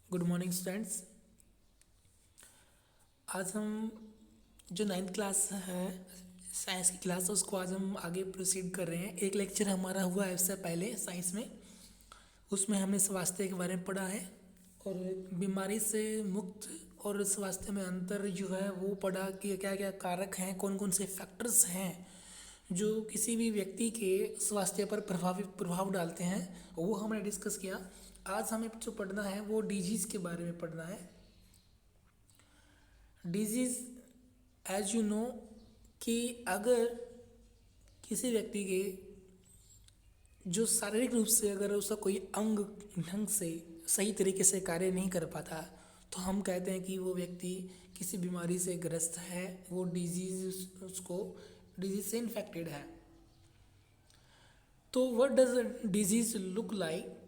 Good morning students. आज हम जो नाइन्थ क्लास है साइंस की क्लास, उसको आज हम आगे प्रोसीड कर रहे हैं। एक लेक्चर हमारा हुआ है इससे पहले साइंस में, उसमें हमने स्वास्थ्य के बारे में पढ़ा है और बीमारी से मुक्त और स्वास्थ्य में अंतर जो है वो पढ़ा कि क्या क्या कारक हैं, कौन कौन से फैक्टर्स हैं जो किसी भी व्यक्ति के स्वास्थ्य पर प्रभाव डालते हैं, वो हमने डिस्कस किया। आज हमें जो पढ़ना है वो डिजीज़ के बारे में पढ़ना है। डिजीज़ एज यू नो कि अगर किसी व्यक्ति के जो शारीरिक रूप से अगर उसका कोई अंग ढंग से सही तरीके से कार्य नहीं कर पाता, तो हम कहते हैं कि वो व्यक्ति किसी बीमारी से ग्रस्त है, वो डिजीज उसको डिजीज से इन्फेक्टेड है। तो what does disease look like,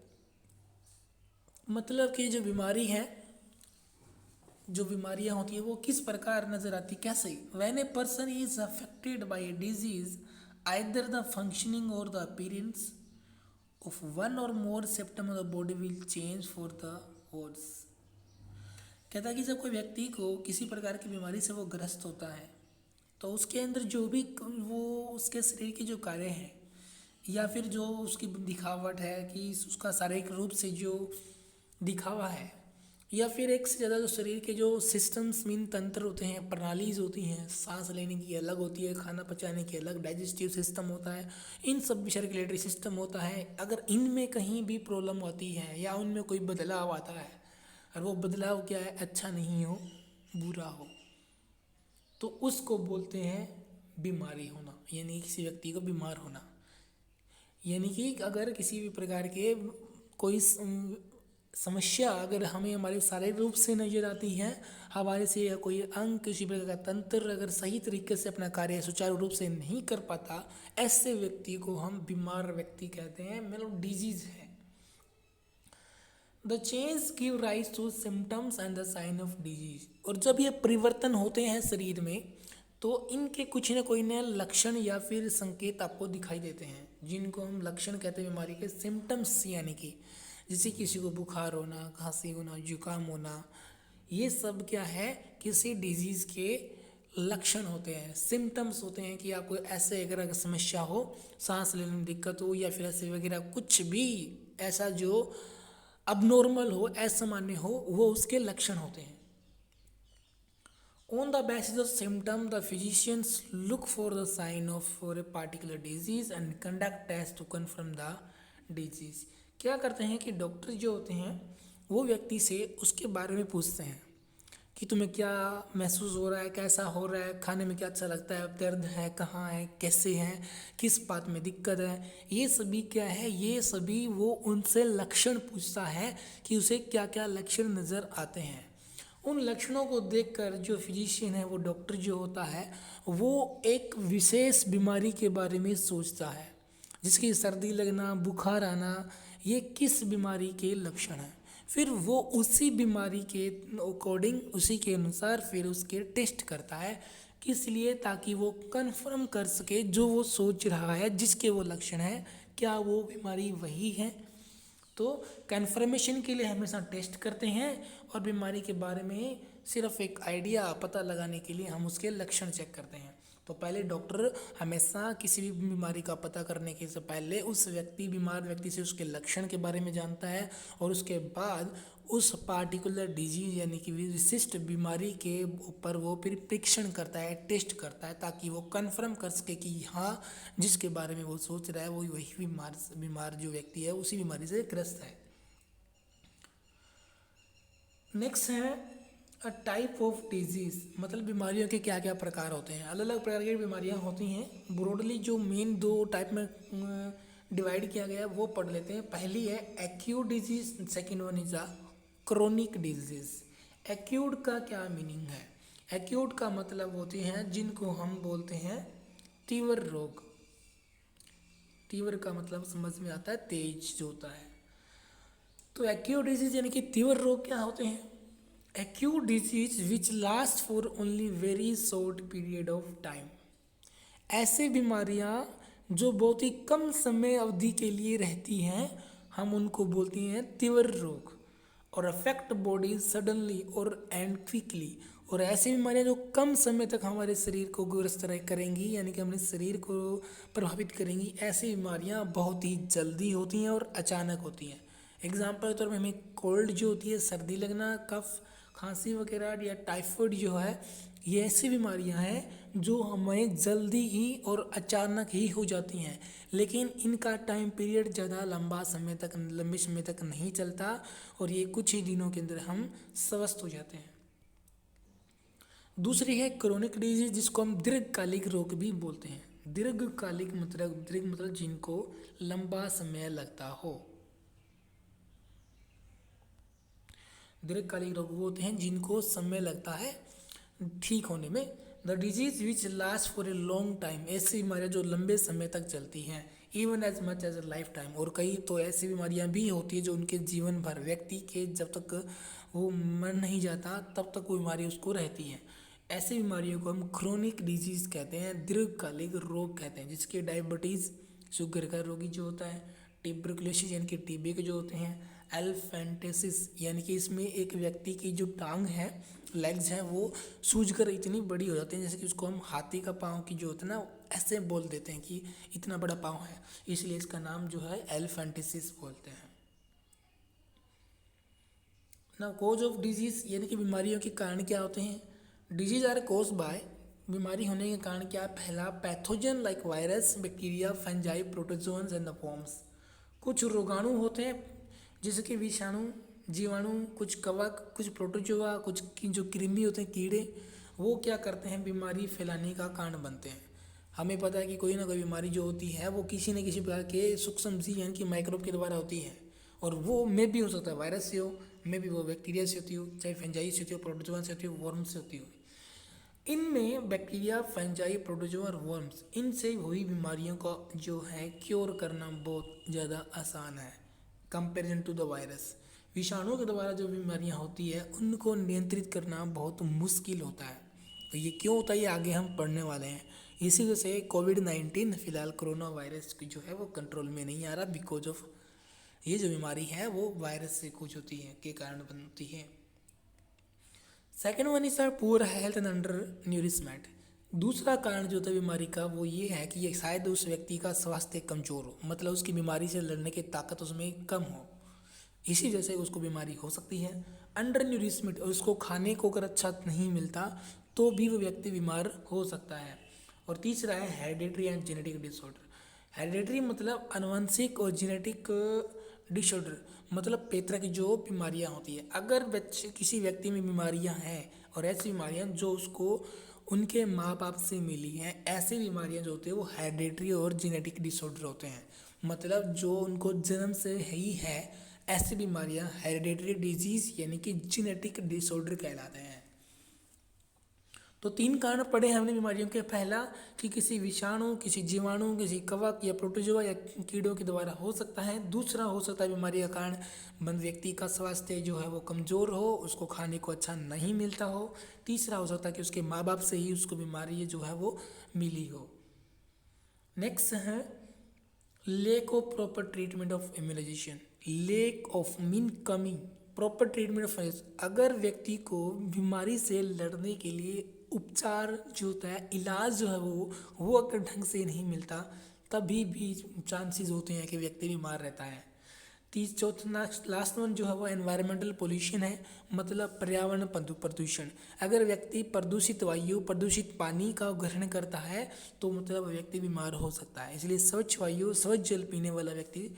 मतलब कि जो बीमारियां होती है वो किस प्रकार नजर आती, कैसे। When a person is affected by a disease, either the functioning or the appearance of one or more symptom of the body will change for the worse. कहता है कि जब कोई व्यक्ति को किसी प्रकार की बीमारी से वो ग्रस्त होता है, तो उसके अंदर जो भी वो उसके शरीर के जो कार्य हैं या फिर जो उसकी दिखावट है कि उसका शारीरिक रूप से जो दिखावा है, या फिर एक से ज़्यादा जो शरीर के जो सिस्टम्स मीन तंत्र होते हैं, प्रणालीज होती हैं, सांस लेने की अलग होती है, खाना पचाने की अलग डाइजेस्टिव सिस्टम होता है, इन सब सर्कुलेटरी सिस्टम होता है। अगर इनमें कहीं भी प्रॉब्लम होती है या उनमें कोई बदलाव आता है, और वो बदलाव क्या है, अच्छा नहीं हो, बुरा हो, तो उसको बोलते हैं बीमारी होना, यानी किसी व्यक्ति को बीमार होना। यानी कि अगर किसी भी प्रकार के कोई समस्या अगर हमें हमारे शारीरिक रूप से नजर आती है, हमारे से या कोई अंग किसी प्रकार का तंत्र अगर सही तरीके से अपना कार्य सुचारू रूप से नहीं कर पाता, ऐसे व्यक्ति को हम बीमार व्यक्ति कहते हैं, मतलब डिजीज है। The change give rise to symptoms and the sign of disease. और जब ये परिवर्तन होते हैं शरीर में, तो इनके कुछ न कोई नए लक्षण या फिर संकेत आपको दिखाई देते हैं, जिनको हम लक्षण कहते हैं बीमारी के, सिम्टम्स यानी कि जैसे किसी को बुखार होना, खांसी होना, जुकाम होना, ये सब क्या है, किसी डिजीज़ के लक्षण होते हैं, सिम्टम्स होते हैं कि आपको ऐसे अगर समस्या हो, सांस लेने में दिक्कत हो या फिर ऐसे वगैरह कुछ भी ऐसा जो अबनॉर्मल हो, असामान्य हो, वो उसके लक्षण होते हैं। On the basis of symptom, the physicians look for the sign of for a particular disease and conduct tests to confirm the disease। क्या करते हैं कि डॉक्टर जो होते हैं वो व्यक्ति से उसके बारे में पूछते हैं कि तुम्हें क्या महसूस हो रहा है, कैसा हो रहा है, खाने में क्या अच्छा लगता है, दर्द है, कहाँ है, कैसे हैं, किस बात में दिक्कत है, ये सभी क्या है, ये सभी वो उनसे लक्षण पूछता है कि उसे क्या क्या लक्षण नज़र आते हैं। उन लक्षणों को देखकर जो फिजिशियन है, वो डॉक्टर जो होता है, वो एक विशेष बीमारी के बारे में सोचता है, जिसकी सर्दी लगना, बुखार आना, ये किस बीमारी के लक्षण हैं। फिर वो उसी बीमारी के अकॉर्डिंग, उसी के अनुसार फिर उसके टेस्ट करता है, किस लिए, ताकि वो कंफर्म कर सके जो वो सोच रहा है, जिसके वो लक्षण हैं, क्या वो बीमारी वही है। तो कन्फर्मेशन के लिए हमेशा टेस्ट करते हैं, और बीमारी के बारे में सिर्फ एक आइडिया पता लगाने के लिए हम उसके लक्षण चेक करते हैं। तो पहले डॉक्टर हमेशा किसी भी बीमारी का पता करने के से पहले उस बीमार व्यक्ति से उसके लक्षण के बारे में जानता है, और उसके बाद उस पार्टिकुलर डिजीज यानी कि विशिष्ट बीमारी के ऊपर वो फिर परीक्षण करता है, टेस्ट करता है, ताकि वो कंफर्म कर सके कि हाँ, जिसके बारे में वो सोच रहा है वो वही बीमार जो व्यक्ति है उसी बीमारी से ग्रस्त है। नेक्स्ट है अ टाइप ऑफ डिजीज़, मतलब बीमारियों के क्या क्या प्रकार होते हैं। अलग अलग प्रकार की बीमारियां होती हैं। ब्रॉडली जो मेन दो टाइप में डिवाइड किया गया है वो पढ़ लेते हैं। पहली है acute disease, second one is a chronic disease. Acute का क्या मीनिंग है? एक्यूट का मतलब होते हैं जिनको हम बोलते हैं तीव्र रोग। तीव्र का मतलब समझ में आता है तेज जो होता है। तो एक्यूट डिजीज यानी कि तीव्र रोग क्या होते हैं? Acute disease which last for only very short period of time. ऐसे बीमारियां जो बहुत ही कम समय अवधि के लिए रहती हैं, हम उनको बोलते हैं तीव्र रोग। और अफेक्ट बॉडी सडनली और एंड क्विकली, और ऐसी बीमारियां जो कम समय तक हमारे शरीर को ग्रस्त करेंगी, यानी कि हमारे शरीर को प्रभावित करेंगी, ऐसी बीमारियां बहुत ही जल्दी होती हैं और अचानक होती हैं। एग्जाम्पल के तौर पर हमें कोल्ड जो होती है, सर्दी लगना, कफ खांसी वगैरह या टाइफाइड जो है, ये ऐसी बीमारियां हैं जो हमें जल्दी ही और अचानक ही हो जाती हैं, लेकिन इनका टाइम पीरियड ज़्यादा लंबे समय तक नहीं चलता और ये कुछ ही दिनों के अंदर हम स्वस्थ हो जाते हैं। दूसरी है क्रोनिक डिजीज, जिसको हम दीर्घकालिक रोग भी बोलते हैं। दीर्घ मतलब जिनको लंबा समय लगता हो। दीर्घकालिक रोग वो होते हैं जिनको समय लगता है ठीक होने में। The disease which last for a long time, ऐसी बीमारियां जो लंबे समय तक चलती हैं, even as much as a lifetime, और कई तो ऐसी बीमारियां भी होती है जो उनके जीवन भर, व्यक्ति के जब तक वो मर नहीं जाता तब तक वो बीमारी उसको रहती है। ऐसी बीमारियों को हम क्रोनिक डिजीज कहते हैं, दीर्घकालिक रोग कहते हैं, जिसके डायबिटीज़, शुगर का रोगी जो होता है, ट्यूबरकुलोसिस यानी कि टीबी के जो होते हैं, एल्फेंटेसिस यानी कि इसमें एक व्यक्ति की जो टांग है, लेग्स हैं, वो सूजकर इतनी बड़ी हो जाती हैं, जैसे कि उसको हम हाथी का पाँव की जो होता है ना, ऐसे बोल देते हैं कि इतना बड़ा पाँव है, इसलिए इसका नाम जो है एल्फेंटेसिस बोलते हैं। ना कोज ऑफ डिजीज यानी कि बीमारियों के कारण क्या होते हैं। डिजीज आर कोज बाय, बीमारी होने के कारण क्या, पहला pathogen like virus, bacteria, fungi, protozoans and the forms. कुछ रोगाणु होते हैं जैसे कि विषाणु, जीवाणु, कुछ कवक, कुछ प्रोटोजोआ, कुछ जो कृमि होते हैं, कीड़े, वो क्या करते हैं, बीमारी फैलाने का कारण बनते हैं। हमें पता है कि कोई ना कोई बीमारी जो होती है वो किसी न किसी प्रकार के सूक्ष्म जीव यानी कि माइक्रोब के द्वारा होती है, और वो में भी हो सकता है वायरस से हो, में भी वो बैक्टीरिया से होती हो, चाहे फंजाई से होती हो, प्रोटोजोआ से होती हो, वर्म से होती हो। इनमें बैक्टीरिया, फंजाई, प्रोटोजोआ और वर्म्स, इनसे हुई बीमारियों का जो है क्योर करना बहुत ज़्यादा आसान है कंपेरिजन टू द वायरस। विषाणुओं के द्वारा जो बीमारियां होती है उनको नियंत्रित करना बहुत मुश्किल होता है। तो ये क्यों होता है, ये आगे हम पढ़ने वाले हैं। इसी वजह से कोविड-19 फिलहाल कोरोना वायरस की जो है वो कंट्रोल में नहीं आ रहा, बिकॉज ऑफ ये जो बीमारी है वो वायरस से कुछ होती है के कारण बनती है। Second one is poor health and under nourishment. दूसरा कारण जो होता है बीमारी का वो ये है कि ये शायद उस व्यक्ति का स्वास्थ्य कमजोर हो, मतलब उसकी बीमारी से लड़ने की ताकत उसमें कम हो, इसी वजह से उसको बीमारी हो सकती है। अंडर न्यूरिशमेंट, उसको खाने को अगर अच्छा नहीं मिलता तो भी वो व्यक्ति बीमार हो सकता है। और तीसरा है hereditary and genetic disorder. Hereditary मतलब आनुवंशिक, और जेनेटिक डिसऑर्डर मतलब पैतृक जो बीमारियां होती है। अगर बच्चे किसी व्यक्ति में बीमारियां हैं, और ऐसी बीमारियां जो उसको उनके माँ बाप से मिली हैं, ऐसी बीमारियां जो होती है वो हेरिडिटरी और जेनेटिक डिसऑर्डर होते हैं। मतलब जो उनको जन्म से ही है, ऐसी बीमारियां हेरिडिटरी डिजीज यानी कि जेनेटिक डिसऑर्डर कहलाते हैं। तो 3 कारण पढ़े हैं हमने बीमारियों के। पहला कि किसी विषाणु, किसी जीवाणु, किसी कवक या प्रोटोजोआ या कीड़ों के द्वारा हो सकता है। दूसरा हो सकता है बीमारी का कारण व्यक्ति का स्वास्थ्य जो है वो कमज़ोर हो, उसको खाने को अच्छा नहीं मिलता हो। तीसरा हो सकता है कि उसके माँ बाप से ही उसको बीमारी जो है वो मिली हो। नेक्स्ट है lack of proper treatment of immunisation. Lack of mean कमी, प्रॉपर ट्रीटमेंट ऑफ, अगर व्यक्ति को बीमारी से लड़ने के लिए उपचार जो होता है, इलाज जो है वो अगर ढंग से नहीं मिलता तभी भी चांसेस होते हैं कि व्यक्ति बीमार रहता है। चौथा लास्ट वन जो है वो एनवायरमेंटल पोल्यूशन है, मतलब पर्यावरण प्रदूषण। अगर व्यक्ति प्रदूषित वायु, प्रदूषित पानी का ग्रहण करता है तो मतलब व्यक्ति बीमार हो सकता है। इसलिए स्वच्छ वायु, स्वच्छ जल पीने वाला व्यक्ति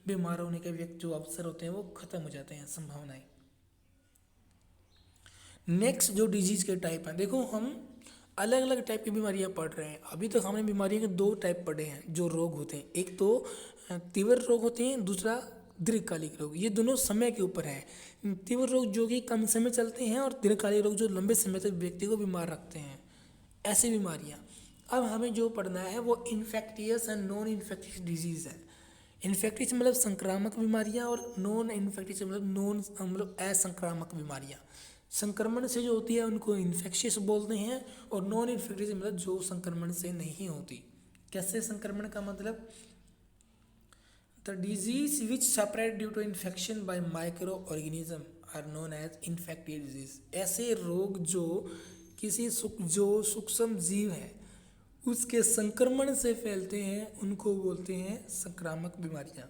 बीमार होने के व्यक्ति जो अवसर होते हैं वो खत्म हो जाते हैं, संभावनाएं। नेक्स्ट जो डिजीज के टाइप हैं, देखो हम अलग अलग टाइप की बीमारियां पढ़ रहे हैं। अभी तक हमने बीमारियों के 2 टाइप पढ़े हैं जो रोग होते हैं, एक तो तीव्र रोग होते हैं, दूसरा दीर्घकालिक रोग। ये दोनों समय के ऊपर हैं। तीव्र रोग जो कि कम समय चलते हैं, और दीर्घकालिक रोग जो लंबे समय तक व्यक्ति को बीमार रखते हैं, ऐसी बीमारियां। अब हमें जो पढ़ना है वो infectious and non infectious disease है। इन्फेक्टियस मतलब संक्रामक बीमारियां, और नॉन इन्फेक्टियस मतलब असंक्रामक बीमारियां। संक्रमण से जो होती है उनको इन्फेक्शियस बोलते हैं, और नॉन इन्फेक्टियस मतलब जो संक्रमण से नहीं होती। कैसे संक्रमण का मतलब, the disease which separate due to infection by microorganism are known as infected disease. ऐसे रोग जो किसी जो सूक्ष्म जीव है उसके संक्रमण से फैलते हैं उनको बोलते हैं संक्रामक बीमारियां।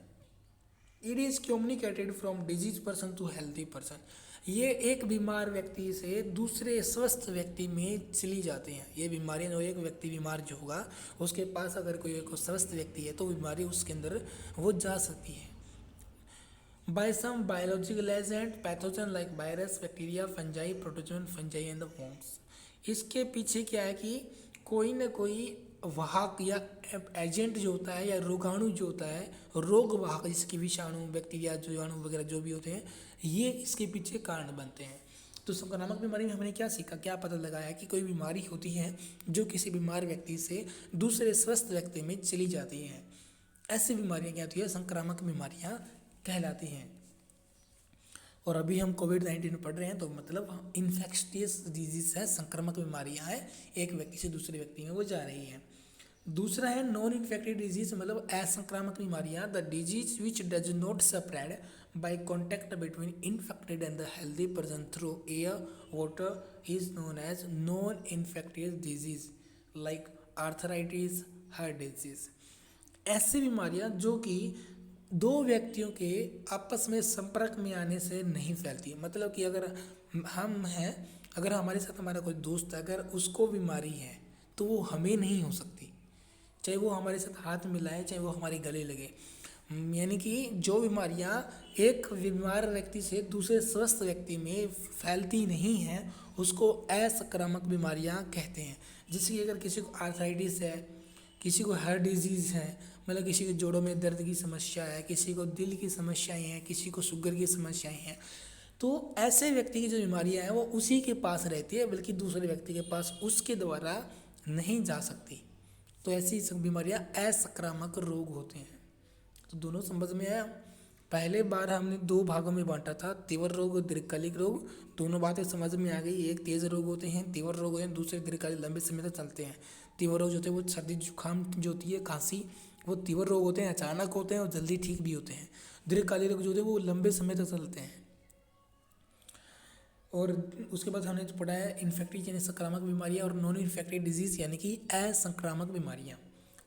It is communicated from disease person to healthy person. ये एक बीमार व्यक्ति से दूसरे स्वस्थ व्यक्ति में चली जाती हैं। ये बीमारियां जो एक व्यक्ति बीमार जो होगा उसके पास अगर कोई एक स्वस्थ व्यक्ति है तो बीमारी उसके अंदर वो जा सकती है। By some biological agent pathogen like virus bacteria fungi protozoan fungi and the worms. इसके पीछे क्या है कि कोई ना कोई वाहक या एजेंट जो होता है या रोगाणु जो होता है, रोग वाहक जिसके विषाणु बैक्टीरिया जीवाणु वगैरह जो भी होते हैं, ये इसके पीछे कारण बनते हैं। तो संक्रामक बीमारी में हमने क्या सीखा, क्या पता लगाया कि कोई बीमारी होती है जो किसी बीमार व्यक्ति से दूसरे स्वस्थ व्यक्ति में चली जाती हैं। ऐसी बीमारियां क्या होती है, संक्रामक बीमारियां कहलाती हैं। और अभी हम कोविड-19 पढ़ रहे हैं तो मतलब इन्फेक्शियस डिजीज है, संक्रामक बीमारियां हैं, एक व्यक्ति से दूसरे व्यक्ति में वो जा रही हैं। दूसरा है नॉन इन्फेक्टेड डिजीज, मतलब असंक्रामक बीमारियां, the disease which does not spread by contact between infected and the healthy person through air water is known as non infected disease like arthritis, heart disease. ऐसी बीमारियां जो कि दो व्यक्तियों के आपस में संपर्क में आने से नहीं फैलती। मतलब कि अगर हम हैं, अगर हमारे साथ हमारा कोई दोस्त है, अगर उसको बीमारी है तो वो हमें नहीं हो सकती, चाहे वो हमारे साथ हाथ मिलाए चाहे वो हमारे गले लगे। यानी कि जो बीमारियां एक बीमार व्यक्ति से दूसरे स्वस्थ व्यक्ति में फैलती नहीं हैं उसको असंक्रामक बीमारियां कहते हैं। जैसे कि अगर किसी को आर्थराइटिस है, किसी को हार्ट डिजीज़ है, मतलब किसी के जोड़ों में दर्द की समस्या है, किसी को दिल की समस्याएं हैं, किसी को शुगर की समस्याएं हैं, तो ऐसे व्यक्ति की जो बीमारियां हैं वो उसी के पास रहती है, बल्कि दूसरे व्यक्ति के पास उसके द्वारा नहीं जा सकती। तो ऐसी सब बीमारियां असंक्रामक रोग होते हैं। तो दोनों समझ में आया। पहले बार हमने दो भागों में बांटा था, तीव्र रोग और दीर्घकालिक रोग। दोनों बातें समझ में आ गई। एक तेज रोग होते हैं, तीव्र रोग होते हैं, दूसरे दीर्घकालिक लंबे समय तक चलते हैं। तीव्र रोग जो होते हैं वो सर्दी जुकाम जो होती है, खांसी, वो तीव्र रोग होते हैं, अचानक होते हैं और जल्दी ठीक भी होते हैं। दीर्घकालिक रोग जो होते हैं वो लंबे समय तक चलते हैं। और उसके बाद हमने पढ़ा है इन्फेक्टिव यानी संक्रामक बीमारियां और नॉन इन्फेक्टिव डिजीज यानी कि असंक्रामक बीमारियां।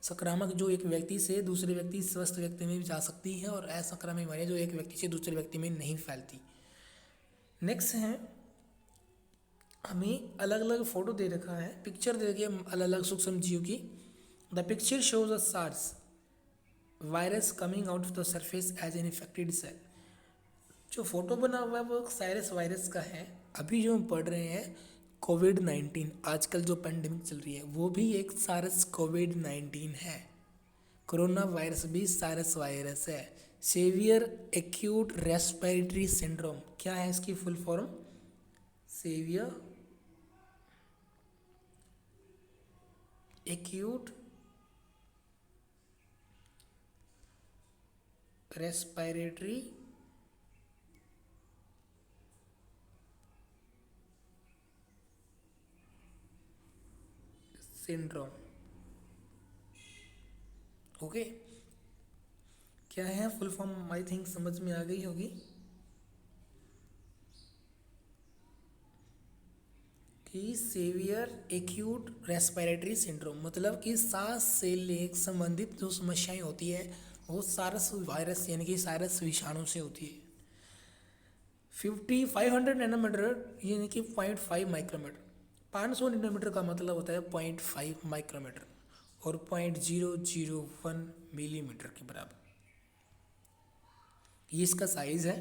संक्रामक जो एक व्यक्ति से दूसरे व्यक्ति स्वस्थ व्यक्ति में जा सकती है और असंक्रामक बीमारियां जो एक व्यक्ति से दूसरे व्यक्ति में नहीं फैलती। नेक्स्ट है, हमें अलग अलग फोटो दे रखा है, पिक्चर दे रखी है अलग अलग सूक्ष्म जीव की। The picture shows a SARS virus coming out of the surface as an infected cell. जो फोटो बना हुआ है वो साइरस वायरस का है। अभी जो हम पढ़ रहे हैं कोविड-19, आजकल जो पेंडेमिक चल रही है वो भी एक सारस कोविड-19 है। कोरोना वायरस भी सारस वायरस है। सेवियर एक्यूट रेस्पिरेटरी सिंड्रोम, क्या है इसकी full form? Severe acute respiratory syndrome. Okay, क्या है फुल फॉर्म? आई थिंक समझ में आ गई होगी कि सेवियर एक्यूट रेस्पिरेटरी सिंड्रोम मतलब कि सांस से संबंधित जो समस्याएं होती है वो सारस वायरस यानी कि सारस विषाणु से होती है। 500 नैनोमीटर यानी कि 0.5 माइक्रोमीटर। 500 नैनोमीटर का मतलब होता है 0.5 माइक्रोमीटर और 0.001 मिलीमीटर के बराबर ये इसका साइज है,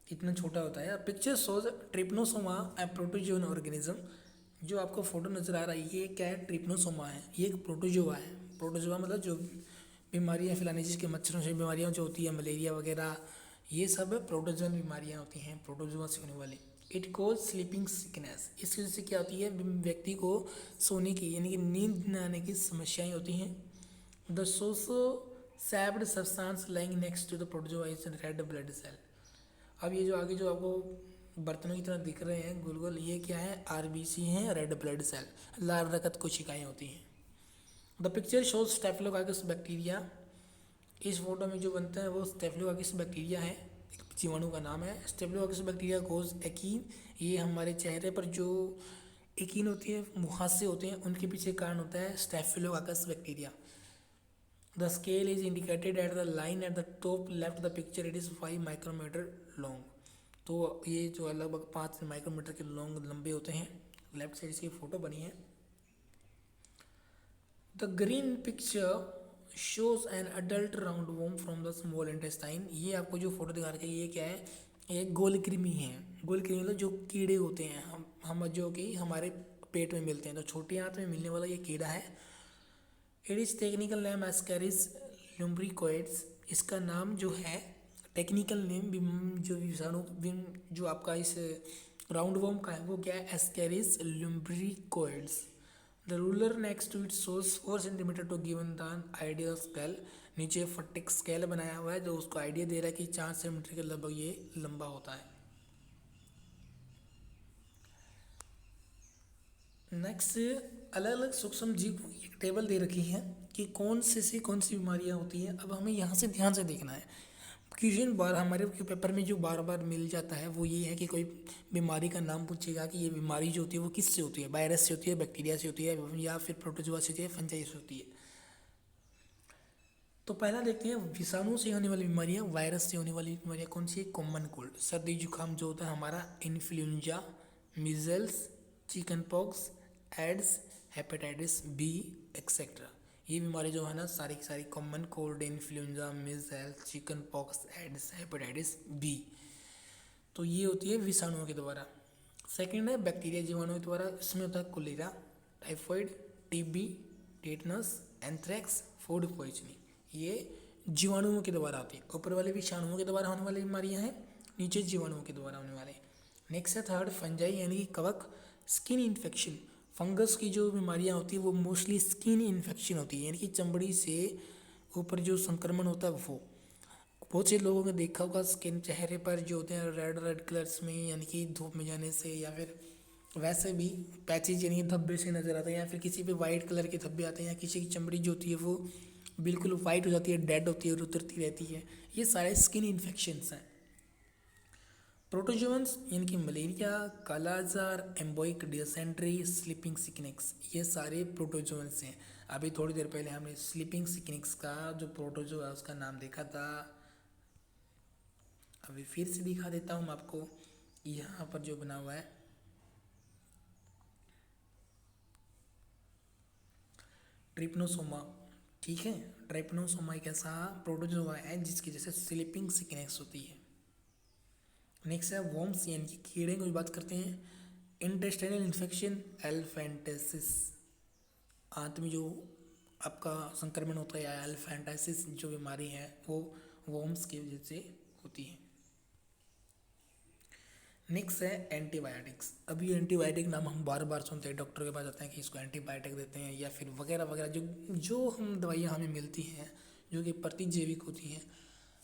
इतना छोटा होता है। पिक्चर शोज ट्रिप्नोसोमा ए प्रोटोजोन ऑर्गेनिज्म। जो आपको फोटो नजर आ रहा है ये क्या है? ट्रिप्नोसोमा है, ये एक प्रोटोजोआ है। प्रोटोजोआ मतलब जो बीमारियां फैलाने जिसके मच्छरों से बीमारियां जो होती है मलेरिया वगैरह, ये सब प्रोटोजोन बीमारियां होती हैं, प्रोटोजोआ से होने वाली। इट कोज स्लीपिंग सिकनेस, इसकी वजह से क्या होती है? व्यक्ति को सोने की यानी कि नींद न आने की समस्याएं होती हैं। The saucer shaped substance lying next to the protozoa is red blood cell. अब ये जो आगे जो आपको बर्तनों की तरह दिख रहे हैं गोल गोल, ये क्या है? आरबीसी हैं, रेड ब्लड सेल, लाल रक्त कोशिकाएं होती हैं। The picture shows staphylococcus bacteria. इस फोटो में जो बनता है वो स्टेफिलोकाकस बैक्टीरिया है। जीवाणु का नाम है। स्टेफिलोकोकस बैक्टीरिया कोज एकीन, ये हमारे चेहरे पर जो एकीन होती है, मुहासे होते हैं, उनके पीछे कारण होता है staphylococcus bacteria. The scale is indicated at the line at the top left the picture, it is 5 micrometre long. तो ये जो लगभग 5 माइक्रोमीटर के लॉन्ग लंबे होते हैं। लेफ्ट साइड इसकी फ़ोटो बनी है। The green picture shows an adult round warm from the small intestine. ये आपको जो फोटो दिखा रखी है ये क्या है, ये गोल कृमि है। गोल कृमि मतलब जो कीड़े होते हैं हम जो कि हमारे पेट में मिलते हैं, तो छोटे आंत में मिलने वाला ये कीड़ा है। It is technical name Ascaris lumbricoides. इसका नाम जो है टेक्निकल नेम जो विषाणु जो आपका इस राउंड वॉर्म का है वो क्या है, Ascaris lumbricoides. The ruler next to it shows 4 centimetre to given the ideal scale. नीचे फटिक स्केल बनाया हुआ है जो उसको आइडिया दे रहा है कि 4 सेंटीमीटर के लगभग ये लंबा होता है। नेक्स्ट, अलग अलग सूक्ष्म जीव की एक टेबल दे रखी है कि कौन से कौन सी बीमारियां होती हैं। अब हमें यहाँ से ध्यान से देखना है। क्वेश्चन बार हमारे पेपर में जो बार बार मिल जाता है वो ये है कि कोई बीमारी का नाम पूछेगा कि ये बीमारी जो होती है वो किससे होती है, वायरस से होती है, बैक्टीरिया से होती है, या फिर प्रोटोजोआ से होती है, फंजाई से होती है। तो पहला देखते हैं विषाणु से होने वाली बीमारियां। वायरस से होने वाली बीमारियां कौन सी है, कॉमन कोल्ड, सर्दी जुकाम जो होता है हमारा, influenza, measles, chicken pox, AIDS, hepatitis B etcetera. ये बीमारी जो है ना सारी की सारी common cold, influenza, measles, chicken pox, AIDS, hepatitis B, तो ये होती है विषाणुओं के द्वारा। सेकंड है बैक्टीरिया जीवाणु के द्वारा। इसमें होता है cholera, typhoid, TB, tetanus, anthrax, food poisoning. ये जीवाणुओं के द्वारा आती है। ऊपर वाले विषाणुओं के द्वारा होने वाली बीमारियां हैं, नीचे जीवाणुओं के द्वारा होने वाले। नेक्स्ट है थर्ड फंजाई यानी कि कवक, स्किन इन्फेक्शन। फंगस की जो बीमारियां होती है वो मोस्टली स्किन इन्फेक्शन होती है, यानी कि चमड़ी से ऊपर जो संक्रमण होता है वो। बहुत से लोगों ने देखा होगा स्किन चेहरे पर जो होते हैं रेड रेड कलर्स में, यानी कि धूप में जाने से या फिर वैसे भी पैचेज यानी कि धब्बे से नज़र आते हैं, या फिर किसी पे वाइट कलर के धब्बे आते हैं, या किसी की चमड़ी जो होती है वो बिल्कुल वाइट हो जाती है, डेड होती है और उतरती रहती है। ये सारे स्किन इन्फेक्शंस हैं। प्रोटोजोअन्स यानी कि मलेरिया, कालाजार, एम्बोइक डिसेंट्री, स्लीपिंग सिकनेक्स, ये सारे प्रोटोजोअन्स हैं। अभी थोड़ी देर पहले हमने स्लीपिंग सिकनेक्स का जो प्रोटोजो है उसका नाम देखा था। अभी फिर से दिखा देता हूँ मैं आपको, यहाँ पर जो बना हुआ है ट्रिप्नोसोमा, ठीक है। ट्रिप्नोसोमा एक ऐसा प्रोटोजोआ है जिसकी जैसे स्लीपिंग सिकनेक्स होती है। नेक्स्ट है वॉर्म्स यानी कि कीड़े की बात करते हैं। इंटेस्टाइनल इन्फेक्शन, एल्फेंटेसिस, आंत में जो आपका संक्रमण होता है, एल्फेंटेसिस जो बीमारी है वो वॉर्म्स की वजह से होती है। नेक्स्ट है एंटीबायोटिक्स। अभी एंटीबायोटिक नाम हम बार बार सुनते हैं, डॉक्टर के पास जाते हैं कि इसको एंटीबायोटिक देते हैं, या फिर वगैरह वगैरह जो हम दवाइयाँ हमें मिलती हैं जो कि प्रतिजैविक होती हैं,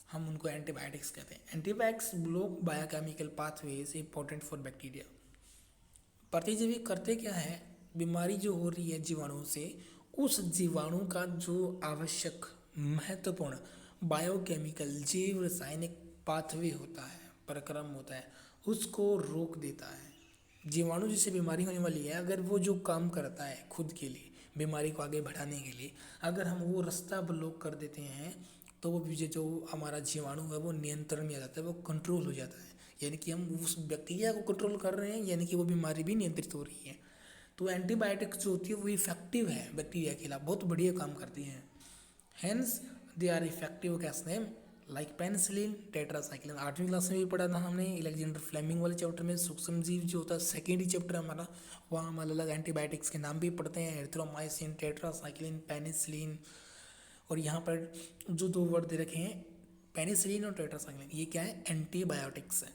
हम उनको एंटीबायोटिक्स कहते हैं। Antibiotics block biochemical pathways important for bacteria. प्रतिजैवी करते क्या है, बीमारी जो हो रही है जीवाणु से, उस जीवाणु का जो आवश्यक महत्वपूर्ण बायोकेमिकल जैव रासायनिक पाथवे होता है, प्रक्रम होता है, उसको रोक देता है। जीवाणु जिससे बीमारी होने वाली है, अगर वो जो काम करता है खुद के लिए बीमारी को आगे बढ़ाने के लिए, अगर हम वो रास्ता ब्लॉक कर देते हैं तो वो जो हमारा जीवाणु है वो नियंत्रण में आ जाता है, वो कंट्रोल हो जाता है। यानी कि हम उस बैक्टीरिया को कंट्रोल कर रहे हैं, यानी कि वो बीमारी भी नियंत्रित हो रही है। तो एंटीबायोटिक्स जो होती है वो इफेक्टिव है बैक्टीरिया के खिलाफ, बहुत बढ़िया काम करती हैं। Hence they are effective case name like penicillin, tetracycline. 8वीं क्लास में भी पढ़ा था हमने अलेक्जेंडर फ्लेमिंग वाले चैप्टर में। सूक्ष्म जीव जो होता है सेकेंड ही चैप्टर हमारा, वहाँ हम अलग अलग एंटीबायोटिक्स के नाम भी पढ़ते हैं, एरिथ्रोमाइसिन, टेट्रासाइक्लिन, पेनिसिलिन। और यहाँ पर जो दो वर्ड दे रखे हैं पेनिसिलिन और टेट्रासाइक्लिन, ये क्या है, एंटीबायोटिक्स है।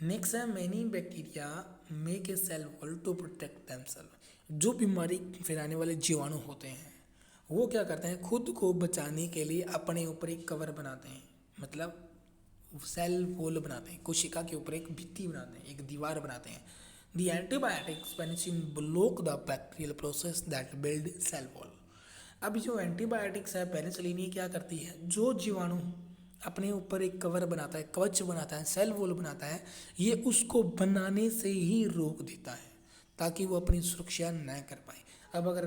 नेक्स्ट है many bacteria make a cell wall to protect themselves. जो बीमारी फैलाने वाले जीवाणु होते हैं वो क्या करते हैं, खुद को बचाने के लिए अपने ऊपर एक कवर बनाते हैं, मतलब सेल वॉल बनाते हैं, कोशिका के ऊपर एक भित्ति बनाते हैं, एक दीवार बनाते हैं। The antibiotics penicillin block the bacterial process that build cell wall. अब जो एंटीबायोटिक्स है पेनिसिलिन, ये क्या करती है, जो जीवाणु अपने ऊपर एक कवर बनाता है, कवच बनाता है, सेल वॉल बनाता है, ये उसको बनाने से ही रोक देता है ताकि वो अपनी सुरक्षा न कर पाए। अब अगर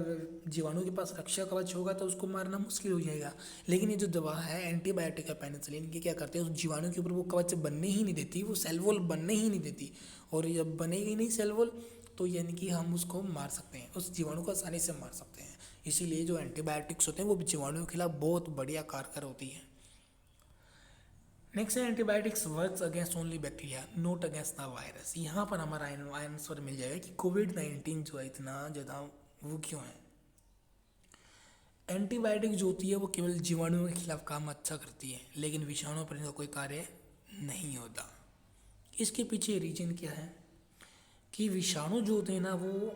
जीवाणु के पास रक्षा कवच होगा तो उसको मारना मुश्किल हो जाएगा, लेकिन ये जो दवा है एंटीबायोटिक है पेनिसिलिन, ये क्या करते हैं, उस जीवाणु के ऊपर वो कवच बनने ही नहीं देती, वो सेल वॉल बनने ही नहीं देती, और जब बनेगी नहीं सेल वॉल तो यानी कि हम उसको मार सकते हैं, उस जीवाणु को आसानी से मार सकते हैं। इसीलिए जो एंटीबायोटिक्स होते हैं वो जीवाणुओं के खिलाफ बहुत बढ़िया कारगर होती है। नेक्स्ट है antibiotics works against only bacteria not against the virus. यहाँ पर हमारा आंसर मिल जाएगा कि कोविड-19 जो है इतना ज़्यादा वो क्यों है। एंटीबायोटिक जो होती है वो केवल जीवाणुओं के खिलाफ काम अच्छा करती है, लेकिन विषाणुओं पर इनका कोई कार्य नहीं होता। इसके पीछे रीजन क्या है कि विषाणु जो होते हैं ना वो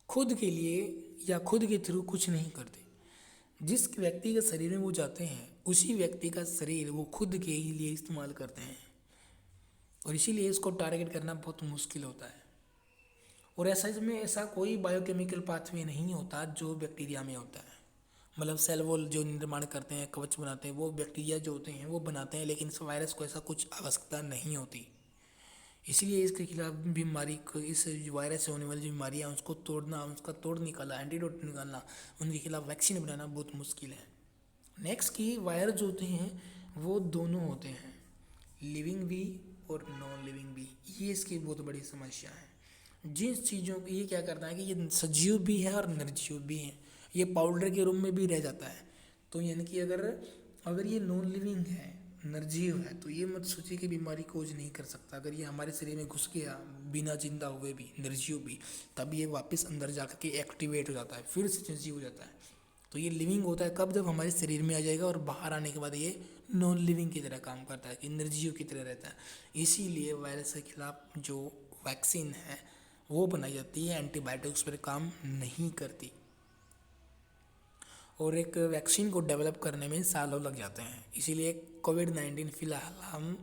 खुद के लिए या खुद के थ्रू कुछ नहीं करते। जिस व्यक्ति के शरीर में वो जाते हैं उसी व्यक्ति का शरीर वो खुद के ही लिए इस्तेमाल करते हैं, और इसीलिए इसको टारगेट करना बहुत मुश्किल होता है। और ऐसा इसमें ऐसा कोई बायोकेमिकल पाथवे नहीं होता जो बैक्टीरिया में होता है। मतलब सेल वॉल जो निर्माण करते हैं, कवच बनाते हैं, वो बैक्टीरिया जो होते हैं वो बनाते हैं, लेकिन इस वायरस को ऐसा कुछ आवश्यकता नहीं होती। इसलिए इसके खिलाफ बीमारी को, इस वायरस से होने वाली जो बीमारियाँ उसको तोड़ना, उसका तोड़ निकालना, एंटीडोट निकालना, उनके खिलाफ वैक्सीन बनाना बहुत मुश्किल है। नेक्स्ट की वायरस जो होते हैं वो दोनों होते हैं, लिविंग भी और नॉन लिविंग भी। ये इसकी बहुत बड़ी समस्या है। जिन चीज़ों को ये क्या करता है कि ये सजीव भी है और निर्जीव भी है, ये पाउडर के रूप में भी रह जाता है। तो यानी कि अगर अगर ये नॉन लिविंग है, निर्जीव है, तो ये मत सोचिए कि बीमारी खोज नहीं कर सकता। अगर ये हमारे शरीर में घुस गया बिना जिंदा हुए भी, निर्जीव भी, तब ये वापस अंदर जाकर के एक्टिवेट हो जाता है, फिर से निर्जीव हो जाता है। तो ये लिविंग होता है कब, जब हमारे शरीर में आ जाएगा, और बाहर आने के बाद ये नॉन लिविंग की तरह काम करता है, कि निर्जीव की तरह रहता है। इसीलिए वायरस के खिलाफ जो वैक्सीन है वो बनाई जाती है, एंटीबायोटिक्स पर काम नहीं करती। और एक वैक्सीन को डेवलप करने में सालों लग जाते हैं। इसीलिए कोविड-19 फिलहाल हम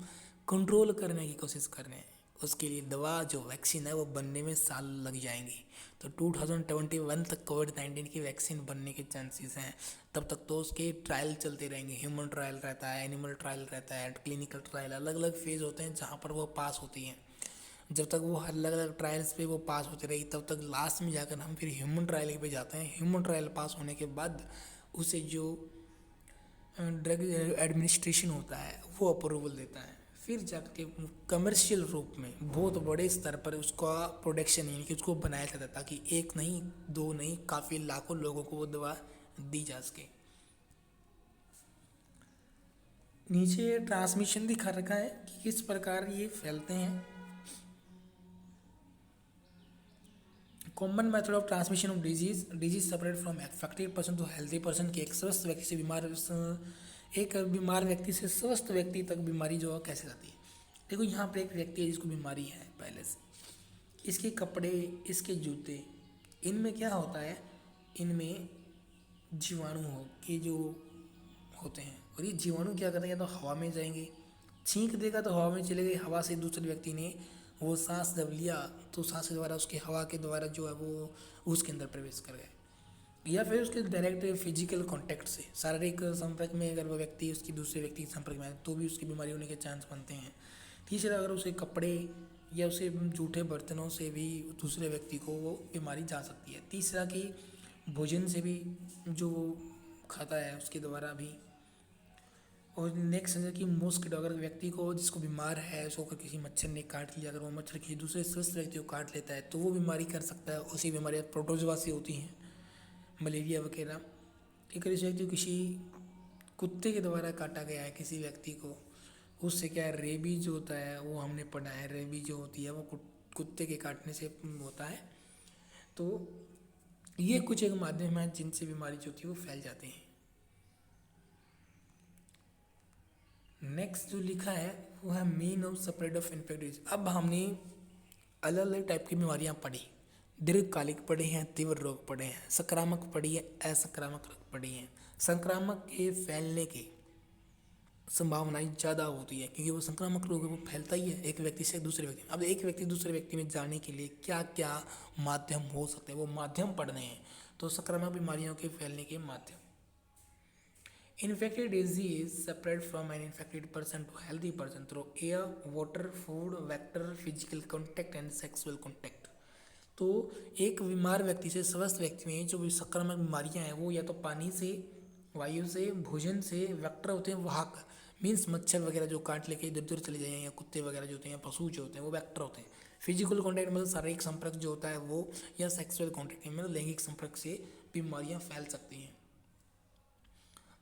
कंट्रोल करने की कोशिश कर रहे हैं, उसके लिए दवा जो वैक्सीन है वो बनने में साल लग जाएंगी। तो 2021 तक कोविड-19 की वैक्सीन बनने के चांसेस हैं। तब तक तो उसके ट्रायल चलते रहेंगे, ह्यूमन ट्रायल रहता है, एनिमल ट्रायल रहता है, क्लिनिकल ट्रायल, अलग अलग फेज होते हैं जहाँ पर वो पास होती हैं। जब तक वो अलग अलग ट्रायल्स पे वो पास होती रहेगी तब तक लास्ट में जाकर हम फिर ह्यूमन ट्रायल पे जाते हैं। ह्यूमन ट्रायल पास होने के बाद उसे जो ड्रग एडमिनिस्ट्रेशन होता है वो अप्रूवल देता है, फिर जाके कमर्शियल रूप में बहुत बड़े स्तर पर उसका प्रोडक्शन यानी कि उसको बनाया जाता है, ताकि एक नहीं, दो नहीं, काफ़ी लाखों लोगों को वो दवा दी जा सके। नीचे ट्रांसमिशन दिखा रखा है कि किस प्रकार ये फैलते हैं। Common method of transmission of disease separate from affected person to healthy person, के एक स्वस्थ व्यक्ति से एक बीमार व्यक्ति से स्वस्थ व्यक्ति तक बीमारी जो है कैसे जाती है। देखो यहाँ पर एक व्यक्ति है जिसको बीमारी है पहले से, इसके कपड़े, इसके जूते, इनमें क्या होता है, इनमें जीवाणु के जो होते हैं, और ये जीवाणु क्या करते हैं, या तो हवा में जाएंगे, छींक देगा तो हवा में चले गए, हवा से दूसरे व्यक्ति ने वो सांस जब लिया तो सांस के द्वारा उसके हवा के द्वारा जो है वो उसके अंदर प्रवेश कर गए, या फिर उसके डायरेक्ट फिजिकल कांटेक्ट से, शारीरिक संपर्क में अगर वो व्यक्ति उसकी दूसरे व्यक्ति के संपर्क में आए तो भी उसकी बीमारी होने के चांस बनते हैं। तीसरा, अगर उसे कपड़े या उसे जूठे बर्तनों से भी दूसरे व्यक्ति को वो बीमारी जा सकती है। तीसरा कि भोजन से भी जो खाता है उसके द्वारा भी। और नेक्स्ट है कि मॉस्किटो, अगर व्यक्ति को जिसको बीमार है उसको अगर किसी मच्छर ने काट लिया, अगर वो मच्छर किसी दूसरे स्वस्थ व्यक्ति को काट लेता है तो वो बीमारी कर सकता है। उसी बीमारी प्रोटोजोआ से होती हैं, मलेरिया वगैरह। अगर इस व्यक्ति को किसी कुत्ते के द्वारा काटा गया है किसी व्यक्ति को, उससे क्या है, रेबीज जो होता है वो हमने पढ़ा है, रेबीज जो होती है वो कुत्ते के काटने से होता है। तो ये कुछ एक माध्यम है जिनसे बीमारी जो होती है वो फैल जाती है। नेक्स्ट जो लिखा है वो है mean of spread of infective. अब हमने अलग अलग टाइप की बीमारियां पढ़ी, दीर्घकालिक पढ़ी हैं, तीव्र रोग पढ़े हैं, संक्रामक पढ़ी है, असंक्रामक रोग पढ़ी हैं। संक्रामक के फैलने की संभावनाएं ज़्यादा होती है क्योंकि वो संक्रामक रोग है, वो फैलता ही है एक व्यक्ति से दूसरे व्यक्ति में। अब एक व्यक्ति दूसरे व्यक्ति में जाने के लिए क्या क्या माध्यम हो सकते हैं, वो माध्यम पढ़ने हैं। तो संक्रामक बीमारियों के फैलने के माध्यम, Infected disease separate from an infected person to healthy person through air, water, food, vector, physical contact and sexual contact. तो एक बीमार व्यक्ति से स्वस्थ व्यक्ति में जो भी संक्रामक बीमारियां हैं वो या तो पानी से, वायु से, भोजन से, वेक्टर होते हैं वाहक, मीन्स मच्छर वगैरह जो काट लेके इधर उधर चले जाएं, या कुत्ते वगैरह जो होते हैं, पशु जो होते हैं वो वेक्टर होते हैं। फिजिकल कॉन्टैक्ट मतलब शारीरिक संपर्क जो होता है वो, या सेक्सुअल कॉन्टैक्ट मतलब लैंगिक संपर्क से बीमारियां फैल सकती हैं।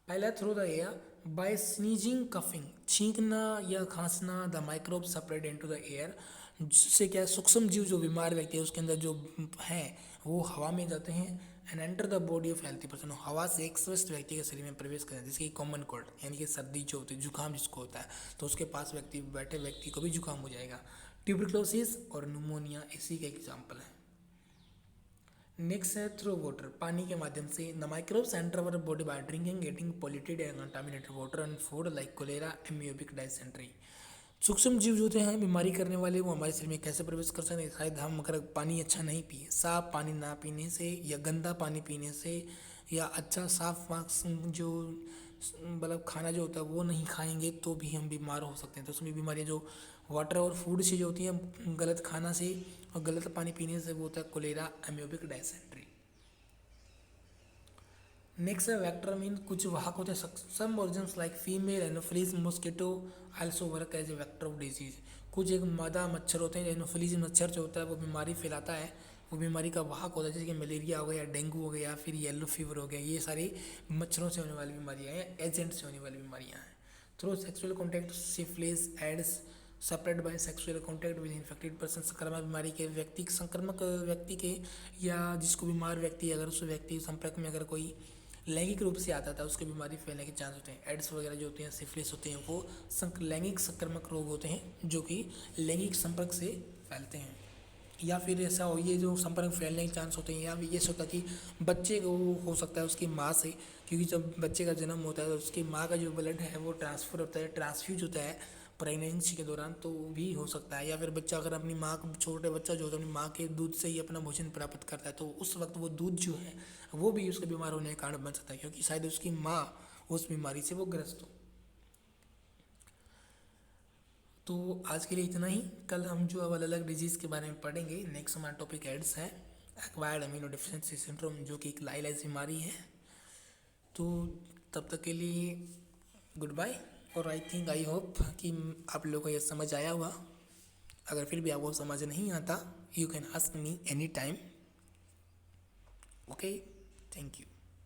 पहला through the air by sneezing coughing, छींकना या खांसना, the microbe separate into the air, जिससे क्या सूक्ष्म जीव जो बीमार व्यक्ति है उसके अंदर जो है वो हवा में जाते हैं and enter the body of healthy person, हवा से एक स्वस्थ व्यक्ति के शरीर में प्रवेश करते हैं। जैसे कि कॉमन कोल्ड यानी कि सर्दी जो होती है, जुकाम जिसको होता है, तो उसके पास बैठे व्यक्ति को भी जुकाम हो जाएगा। ट्यूबरक्लोसिस और न्यूमोनिया इसी का एग्जाम्पल है। नेक्स्ट है थ्रू वाटर, पानी के माध्यम से। The microbes enter our body by drinking, getting polluted and contaminated water and food like cholera, amoebic dysentery. सूक्ष्म जीव जो होते हैं बीमारी करने वाले वो हमारे शरीर में कैसे प्रवेश कर सकते हैं? शायद हम अगर पानी अच्छा नहीं पिए, साफ पानी ना पीने से, या गंदा पानी पीने से, या अच्छा साफ जो मतलब खाना जो होता है वो नहीं खाएंगे तो भी हम बीमार हो सकते हैं। तो उसमें बीमारियाँ जो वाटर और फूड से जो होती हैं, गलत खाना से और गलत पानी पीने से, वो होता है कोलेरा, एमियोबिक डायसेंट्री। नेक्स्ट है वेक्टर, मीन कुछ वाहक होते हैं। Some organs like female anopheles mosquito also work as a vector of disease. कुछ एक मादा मच्छर होते हैं, एनोफिलीज मच्छर जो होता है वो बीमारी फैलाता है, वो बीमारी का वाहक होता है, जैसे कि मलेरिया हो गया, डेंगू हो गया, या फिर येलो फीवर हो गया। ये सारी मच्छरों से होने वाली बीमारियाँ हैं, एजेंट से होने वाली बीमारियाँ हैं। Through sexual contact syphilis AIDS separate by sexual contact with infected person, संक्रामक बीमारी के व्यक्ति, संक्रामक व्यक्ति के या जिसको बीमार व्यक्ति, अगर उस व्यक्ति संपर्क में अगर कोई लैंगिक रूप से आता था उसके बीमारी फैलने के चांस होते हैं। एड्स वगैरह जो होते हैं, सिफिलिस होते हैं, वो लैंगिक संक्रामक रोग होते हैं जो कि लैंगिक संपर्क से फैलते हैं। या फिर ऐसा हो, ये जो संपर्क फैलने के चांस होते हैं, या ये होता है कि बच्चे को हो सकता है उसकी माँ से, क्योंकि जब बच्चे का जन्म होता है तो उसकी माँ का जो ब्लड है वो ट्रांसफ़र होता है, ट्रांसफ्यूज होता है प्रेगनेंसी के दौरान, तो भी हो सकता है। या फिर बच्चा अगर अपनी माँ, छोटे बच्चा जो होता है अपनी माँ के दूध से ही अपना भोजन प्राप्त करता है, तो उस वक्त वो दूध जो है वो भी उसके बीमार होने का कारण बन सकता है, क्योंकि शायद उसकी माँ उस बीमारी से वो ग्रस्त हो। तो आज के लिए इतना ही। कल हम जो अब अलग अलग डिजीज़ के बारे में पढ़ेंगे। नेक्स्ट हमारा टॉपिक एड्स है, एक्वायर्ड अमीनो डिफिशिएंसी सिंड्रोम, जो कि एक लाइलाज बीमारी है। तो तब तक के लिए गुड बाय। और आई होप कि आप लोगों को ये समझ आया हुआ। अगर फिर भी आपको समझ नहीं आता, you can ask me any time. Okay, thank you.